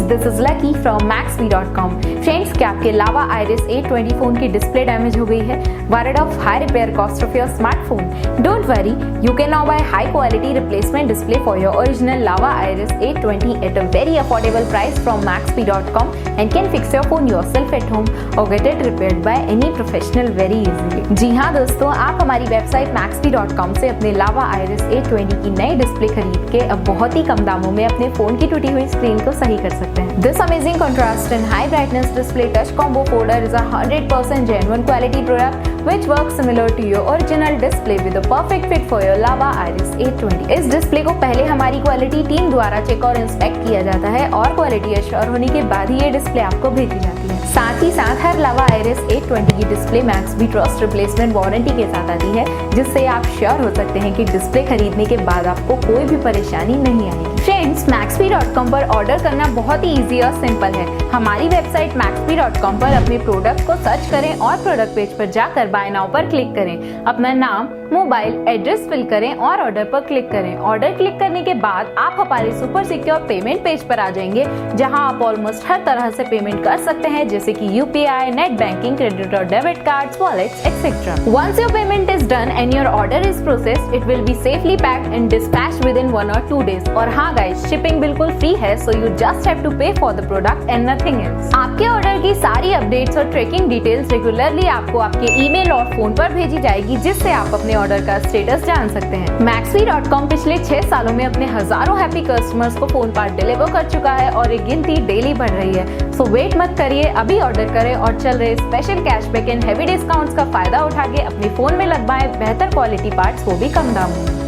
this is Lucky from Maxbhi.com. Friends, क्या आपके लावा iris A20 phone की डिस्प्ले डैमेज हो गई है? Worried of high repair cost of your smartphone? Don't worry, you can now buy high quality replacement display for your original Lava Iris A20 at a very affordable price from Maxbhi.com and can fix your phone yourself at home or get it repaired by any professional very easily. जी हाँ दोस्तों, आप हमारी website Maxbhi.com से अपने लावा iris A20 की नई display खरीद के अब बहुत ही कम दामों में अपने फोन की टूटी हुई स्क्रीन को सही कर सकते हैं। This amazing contrast and high brightness display touch combo folder is a 100% genuine quality product which works similar to your original display with a perfect fit for your Lava Iris A20। इस display को पहले हमारी quality team द्वारा check और inspect किया जाता है और क्वालिटी एश्योर होने के बाद ही ये डिस्प्ले आपको भेजी जाती है। साथ ही साथ हर लावा आइरिस A20 की display Maxbhi trust replacement warranty के साथ आती है, जिससे आप श्योर हो सकते हैं कि डिस्प्ले खरीदने के बाद आपको कोई भी परेशानी नहीं आएगी। फ्रेंड्स, Maxbhi.com पर ऑर्डर करना बहुत ही इजी और सिंपल है। हमारी वेबसाइट Maxbhi.com पर अपने प्रोडक्ट को सर्च करें और प्रोडक्ट पेज पर जाकर बाय नाउ पर क्लिक करें। अपना नाम, मोबाइल एड्रेस फिल करें और ऑर्डर पर क्लिक करें। ऑर्डर क्लिक करने के बाद आप हमारे सुपर सिक्योर पेमेंट पेज पर आ जाएंगे, जहां आप ऑलमोस्ट हर तरह से पेमेंट कर सकते हैं, जैसे कि UPI, नेट बैंकिंग, क्रेडिट और debit cards, wallets etcetera. Once your payment is done and your order is processed, it will be safely packed and dispatched within 1 or 2 days। और हाँ गाइस, शिपिंग बिल्कुल free है, so you just have to pay for the product and nothing else। आपके order की सारी updates और tracking details regularly आपको आपके ईमेल और फोन पर भेजी जाएगी, जिससे आप अपने ऑर्डर का स्टेटस जान सकते हैं। Maxbhi.com पिछले 6 सालों में अपने हजारों हैप्पी कस्टमर्स को फोन पार्ट डिलीवर कर चुका है और ये गिनती डेली बढ़ रही है। सो वेट मत करिए, अभी ऑर्डर करें और चल रहे special cashback and heavy discounts का फायदा उठा के अपने फोन में लगवाएं बेहतर क्वालिटी पार्ट्स, वो भी कम दामों में।